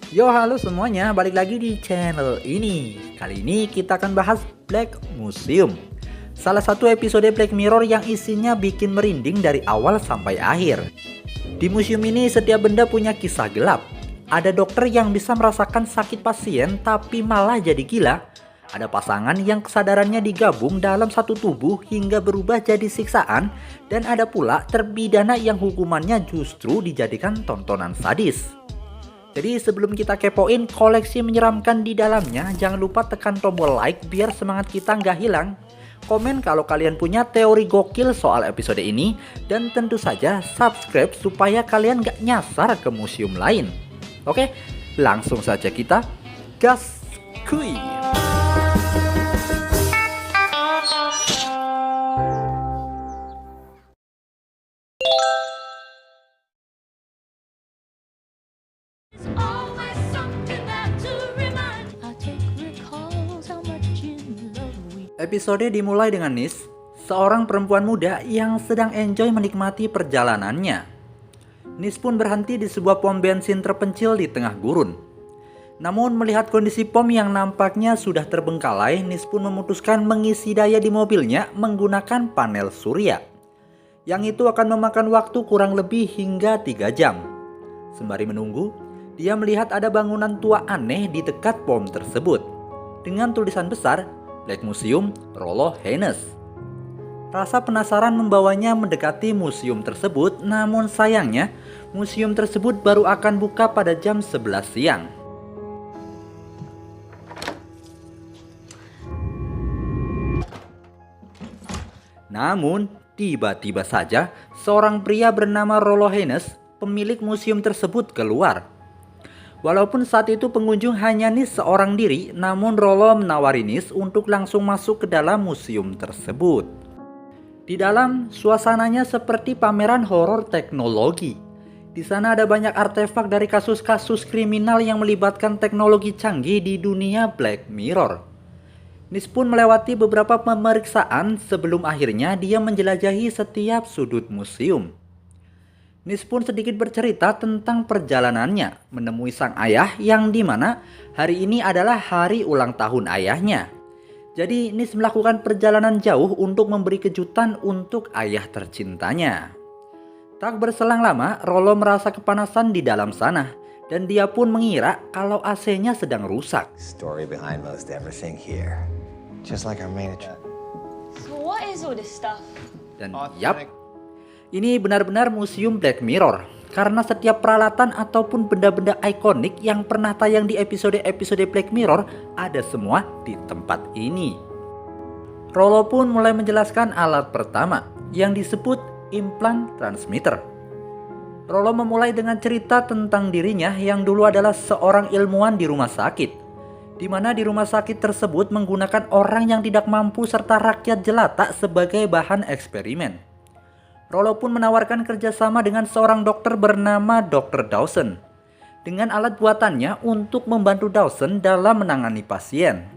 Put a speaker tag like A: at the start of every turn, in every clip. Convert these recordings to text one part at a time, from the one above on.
A: Yo halo semuanya, balik lagi di channel ini. Kali ini kita akan bahas Black Museum, salah satu episode Black Mirror yang isinya bikin merinding dari awal sampai akhir. Di museum ini setiap benda punya kisah gelap. Ada dokter yang bisa merasakan sakit pasien tapi malah jadi gila. Ada pasangan yang kesadarannya digabung dalam satu tubuh hingga berubah jadi siksaan. Dan ada pula terpidana yang hukumannya justru dijadikan tontonan sadis. Jadi sebelum kita kepoin koleksi menyeramkan di dalamnya, jangan lupa tekan tombol like biar semangat kita nggak hilang. Komen kalau kalian punya teori gokil soal episode ini. Dan tentu saja subscribe supaya kalian nggak nyasar ke museum lain. Oke, langsung saja kita gas kuy. Episode dimulai dengan Nis, seorang perempuan muda yang sedang enjoy menikmati perjalanannya. Nis pun berhenti di sebuah pom bensin terpencil di tengah gurun. Namun melihat kondisi pom yang nampaknya sudah terbengkalai, Nis pun memutuskan mengisi daya di mobilnya menggunakan panel surya. Yang itu akan memakan waktu kurang lebih hingga 3 jam. Sembari menunggu, dia melihat ada bangunan tua aneh di dekat pom tersebut. Dengan tulisan besar, Black Museum, Rollo Haynes. Rasa penasaran membawanya mendekati museum tersebut, namun sayangnya museum tersebut baru akan buka pada jam 11 siang. Namun, tiba-tiba saja seorang pria bernama Rollo Haynes, pemilik museum tersebut keluar. Walaupun saat itu pengunjung hanya Nis seorang diri, namun Rollo menawari Nis untuk langsung masuk ke dalam museum tersebut. Di dalam, suasananya seperti pameran horor teknologi. Di sana ada banyak artefak dari kasus-kasus kriminal yang melibatkan teknologi canggih di dunia Black Mirror. Nis pun melewati beberapa pemeriksaan sebelum akhirnya dia menjelajahi setiap sudut museum. Nis pun sedikit bercerita tentang perjalanannya menemui sang ayah yang dimana hari ini adalah hari ulang tahun ayahnya. Jadi Nis melakukan perjalanan jauh untuk memberi kejutan untuk ayah tercintanya. Tak berselang lama, Rollo merasa kepanasan di dalam sana dan dia pun mengira kalau AC-nya sedang rusak.
B: Story behind most everything here. Just like our manager.
C: So what is all this stuff?
A: Dan yap, ini benar-benar museum Black Mirror karena setiap peralatan ataupun benda-benda ikonik yang pernah tayang di episode-episode Black Mirror ada semua di tempat ini. Rollo pun mulai menjelaskan alat pertama yang disebut implant transmitter. Rollo memulai dengan cerita tentang dirinya yang dulu adalah seorang ilmuwan di rumah sakit, di mana di rumah sakit tersebut menggunakan orang yang tidak mampu serta rakyat jelata sebagai bahan eksperimen. Rollo pun menawarkan kerjasama dengan seorang dokter bernama Dr. Dawson dengan alat buatannya untuk membantu Dawson dalam menangani pasien.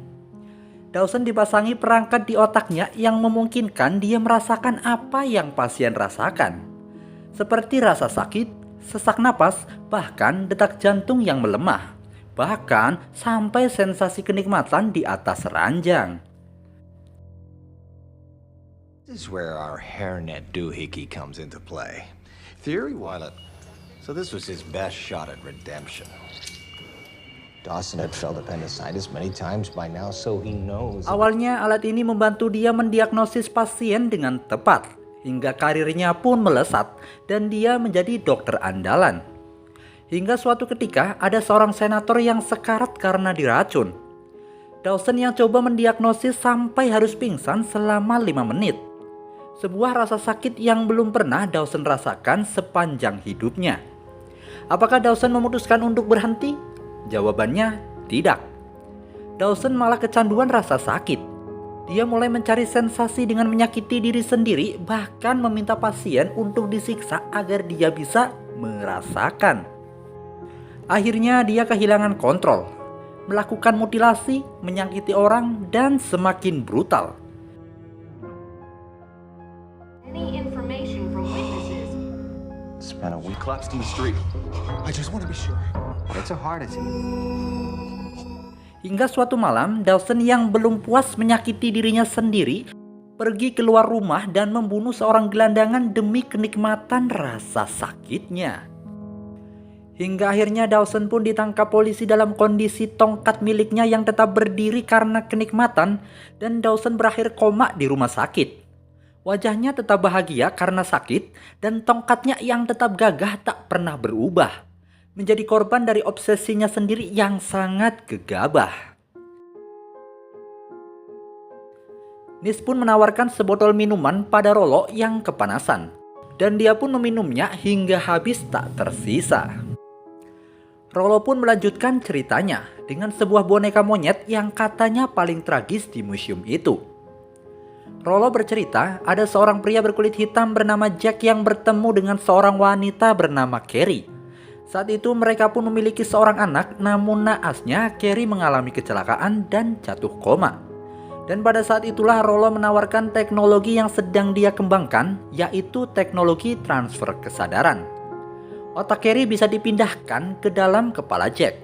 A: Dawson dipasangi perangkat di otaknya yang memungkinkan dia merasakan apa yang pasien rasakan, seperti rasa sakit, sesak napas, bahkan detak jantung yang melemah, bahkan sampai sensasi kenikmatan di atas ranjang.
B: This is where our hairnet doohickey comes into play. Theory Violet. So this was his best shot at redemption. Dawson had failed appendicitis many times by now, so he knows.
A: Awalnya alat ini membantu dia mendiagnosis pasien dengan tepat, hingga karirnya pun melesat dan dia menjadi dokter andalan. Hingga suatu ketika ada seorang senator yang sekarat karena diracun. Dawson yang coba mendiagnosis sampai harus pingsan selama 5 menit. Sebuah rasa sakit yang belum pernah Dawson rasakan sepanjang hidupnya. Apakah Dawson memutuskan untuk berhenti? Jawabannya tidak. Dawson malah kecanduan rasa sakit. Dia mulai mencari sensasi dengan menyakiti diri sendiri, bahkan meminta pasien untuk disiksa agar dia bisa merasakan. Akhirnya dia kehilangan kontrol, melakukan mutilasi, menyakiti orang, dan semakin brutal.
C: Any information from witnesses?
B: Spent a week.
D: Collapsed in the street. I just want to be sure.
B: It's a heart attack.
A: Hingga suatu malam, Dawson yang belum puas menyakiti dirinya sendiri pergi keluar rumah dan membunuh seorang gelandangan demi kenikmatan rasa sakitnya. Hingga akhirnya Dawson pun ditangkap polisi dalam kondisi tongkat miliknya yang tetap berdiri karena kenikmatan, dan Dawson berakhir koma di rumah sakit. Wajahnya tetap bahagia karena sakit, dan tongkatnya yang tetap gagah tak pernah berubah. Menjadi korban dari obsesinya sendiri yang sangat gegabah. Nis pun menawarkan sebotol minuman pada Rollo yang kepanasan, dan dia pun meminumnya hingga habis tak tersisa. Rollo pun melanjutkan ceritanya dengan sebuah boneka monyet yang katanya paling tragis di museum itu. Rollo bercerita ada seorang pria berkulit hitam bernama Jack yang bertemu dengan seorang wanita bernama Carrie. Saat itu mereka pun memiliki seorang anak, namun naasnya Carrie mengalami kecelakaan dan jatuh koma. Dan pada saat itulah Rollo menawarkan teknologi yang sedang dia kembangkan, yaitu teknologi transfer kesadaran. Otak Carrie bisa dipindahkan ke dalam kepala Jack.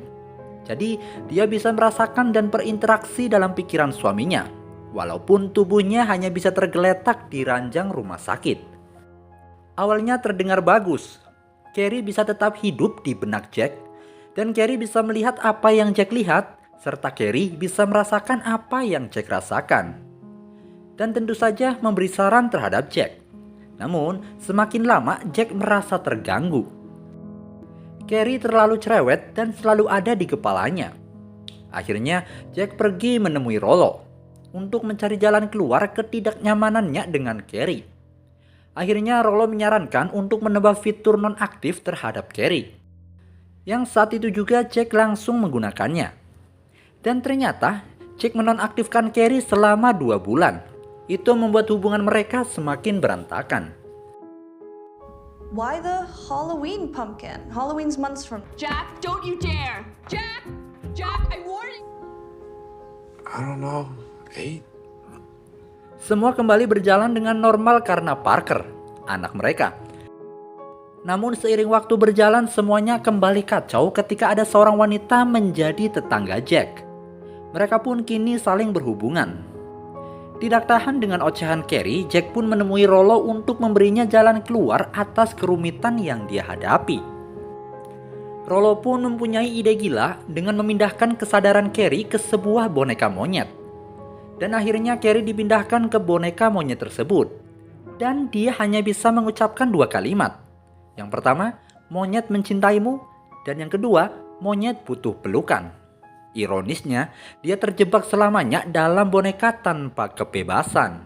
A: Jadi dia bisa merasakan dan berinteraksi dalam pikiran suaminya, walaupun tubuhnya hanya bisa tergeletak di ranjang rumah sakit. Awalnya terdengar bagus. Carrie bisa tetap hidup di benak Jack, dan Carrie bisa melihat apa yang Jack lihat, serta Carrie bisa merasakan apa yang Jack rasakan. Dan tentu saja memberi saran terhadap Jack. Namun, semakin lama Jack merasa terganggu. Carrie terlalu cerewet dan selalu ada di kepalanya. Akhirnya, Jack pergi menemui Rollo untuk mencari jalan keluar ketidaknyamanannya dengan Carrie. Akhirnya Rollo menyarankan untuk menambah fitur nonaktif terhadap Carrie, yang saat itu juga Jack langsung menggunakannya. Dan ternyata Jack menonaktifkan Carrie selama 2 bulan. Itu membuat hubungan mereka semakin berantakan.
D: Why the Halloween pumpkin? Halloween's months from...
C: Jack, don't you dare! Jack! Jack, I warn you!
E: I don't know. 8?
A: Semua kembali berjalan dengan normal karena Parker, anak mereka. Namun seiring waktu berjalan semuanya kembali kacau ketika ada seorang wanita menjadi tetangga Jack. Mereka pun kini saling berhubungan. Tidak tahan dengan ocehan Carrie, Jack pun menemui Rollo untuk memberinya jalan keluar atas kerumitan yang dia hadapi. Rollo pun mempunyai ide gila dengan memindahkan kesadaran Carrie ke sebuah boneka monyet. Dan akhirnya Carrie dipindahkan ke boneka monyet tersebut. Dan dia hanya bisa mengucapkan 2 kalimat. Yang pertama, monyet mencintaimu. Dan yang kedua, monyet butuh pelukan. Ironisnya, dia terjebak selamanya dalam boneka tanpa kebebasan.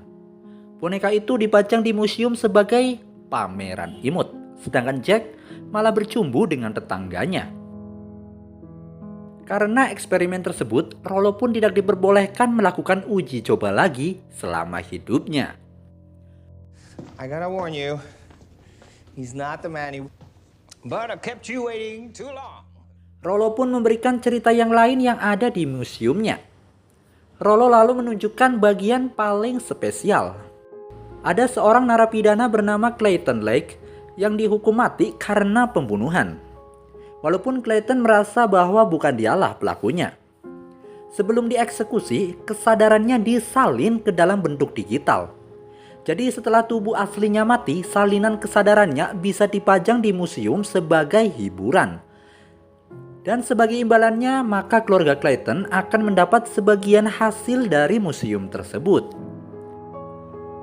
A: Boneka itu dipajang di museum sebagai pameran imut. Sedangkan Jack malah bercumbu dengan tetangganya. Karena eksperimen tersebut, Rollo pun tidak diperbolehkan melakukan uji coba lagi selama hidupnya.
B: I gotta warn you, he's not the man he... But I've kept you waiting too long.
A: Rollo pun memberikan cerita yang lain yang ada di museumnya. Rollo lalu menunjukkan bagian paling spesial. Ada seorang narapidana bernama Clayton Lake yang dihukum mati karena pembunuhan. Walaupun Clayton merasa bahwa bukan dialah pelakunya. Sebelum dieksekusi, kesadarannya disalin ke dalam bentuk digital. Jadi setelah tubuh aslinya mati, salinan kesadarannya bisa dipajang di museum sebagai hiburan. Dan sebagai imbalannya, maka keluarga Clayton akan mendapat sebagian hasil dari museum tersebut.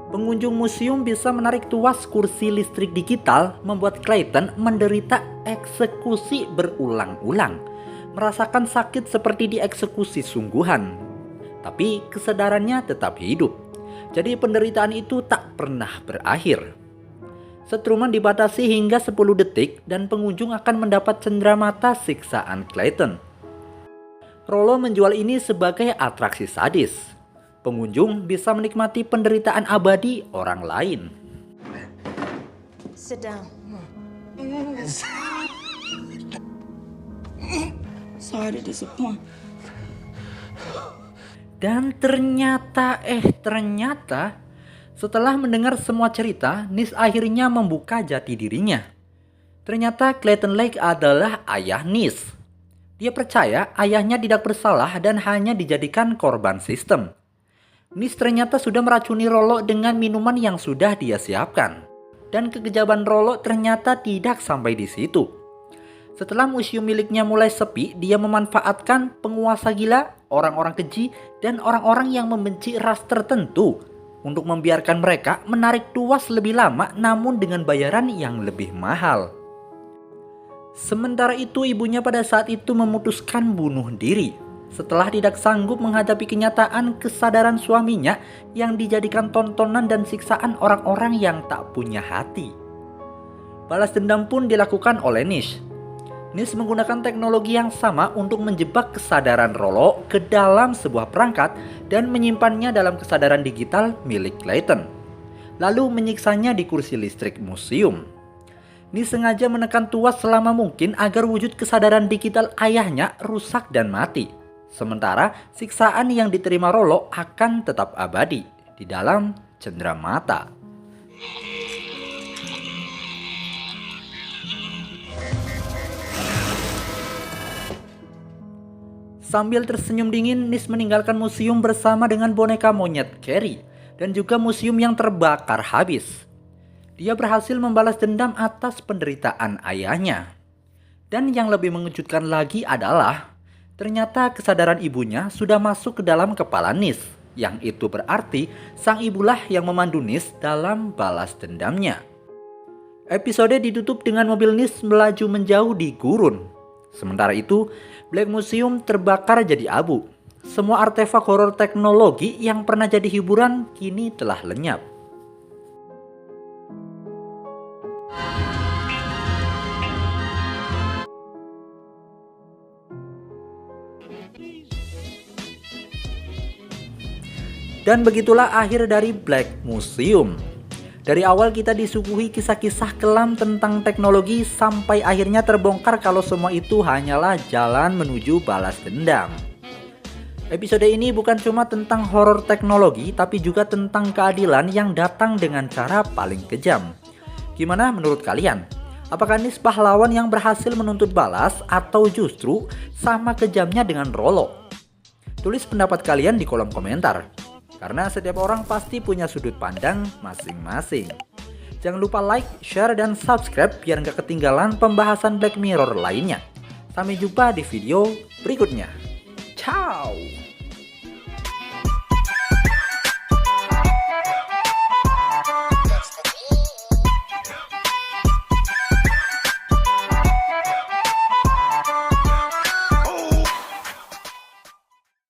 A: Pengunjung museum bisa menarik tuas kursi listrik digital, membuat Clayton menderita eksekusi berulang-ulang. Merasakan sakit seperti dieksekusi sungguhan. Tapi kesadarannya tetap hidup. Jadi penderitaan itu tak pernah berakhir. Setruman dibatasi hingga 10 detik dan pengunjung akan mendapat cenderamata siksaan Clayton. Rollo menjual ini sebagai atraksi sadis. Pengunjung bisa menikmati penderitaan abadi orang lain.
D: Sit down.
F: Sorry to disappoint.
A: Dan ternyata setelah mendengar semua cerita, Nis akhirnya membuka jati dirinya. Ternyata Clayton Lake adalah ayah Nis. Dia percaya ayahnya tidak bersalah dan hanya dijadikan korban sistem. Nis ternyata sudah meracuni Rollo dengan minuman yang sudah dia siapkan. Dan kekejaman Rollo ternyata tidak sampai di situ. Setelah museum miliknya mulai sepi, dia memanfaatkan penguasa gila, orang-orang keji, dan orang-orang yang membenci ras tertentu untuk membiarkan mereka menarik tuas lebih lama namun dengan bayaran yang lebih mahal. Sementara itu ibunya pada saat itu memutuskan bunuh diri setelah tidak sanggup menghadapi kenyataan kesadaran suaminya yang dijadikan tontonan dan siksaan orang-orang yang tak punya hati. Balas dendam pun dilakukan oleh Nis. Nis menggunakan teknologi yang sama untuk menjebak kesadaran Rollo ke dalam sebuah perangkat dan menyimpannya dalam kesadaran digital milik Clayton. Lalu menyiksanya di kursi listrik museum. Nis sengaja menekan tuas selama mungkin agar wujud kesadaran digital ayahnya rusak dan mati. Sementara siksaan yang diterima Rollo akan tetap abadi di dalam cenderamata. Sambil tersenyum dingin, Nis meninggalkan museum bersama dengan boneka monyet Carrie dan juga museum yang terbakar habis. Dia berhasil membalas dendam atas penderitaan ayahnya. Dan yang lebih mengejutkan lagi adalah ternyata kesadaran ibunya sudah masuk ke dalam kepala Nis. Yang itu berarti sang ibulah yang memandu Nis dalam balas dendamnya. Episode ditutup dengan mobil Nis melaju menjauh di gurun. Sementara itu, Black Museum terbakar jadi abu. Semua artefak horor teknologi yang pernah jadi hiburan kini telah lenyap. Dan begitulah akhir dari Black Museum. Dari awal kita disuguhi kisah-kisah kelam tentang teknologi sampai akhirnya terbongkar kalau semua itu hanyalah jalan menuju balas dendam. Episode ini bukan cuma tentang horor teknologi tapi juga tentang keadilan yang datang dengan cara paling kejam. Gimana menurut kalian? Apakah Nis pahlawan yang berhasil menuntut balas atau justru sama kejamnya dengan Rollo? Tulis pendapat kalian di kolom komentar. Karena setiap orang pasti punya sudut pandang masing-masing. Jangan lupa like, share, dan subscribe biar gak ketinggalan pembahasan Black Mirror lainnya. Sampai jumpa di video berikutnya. Ciao!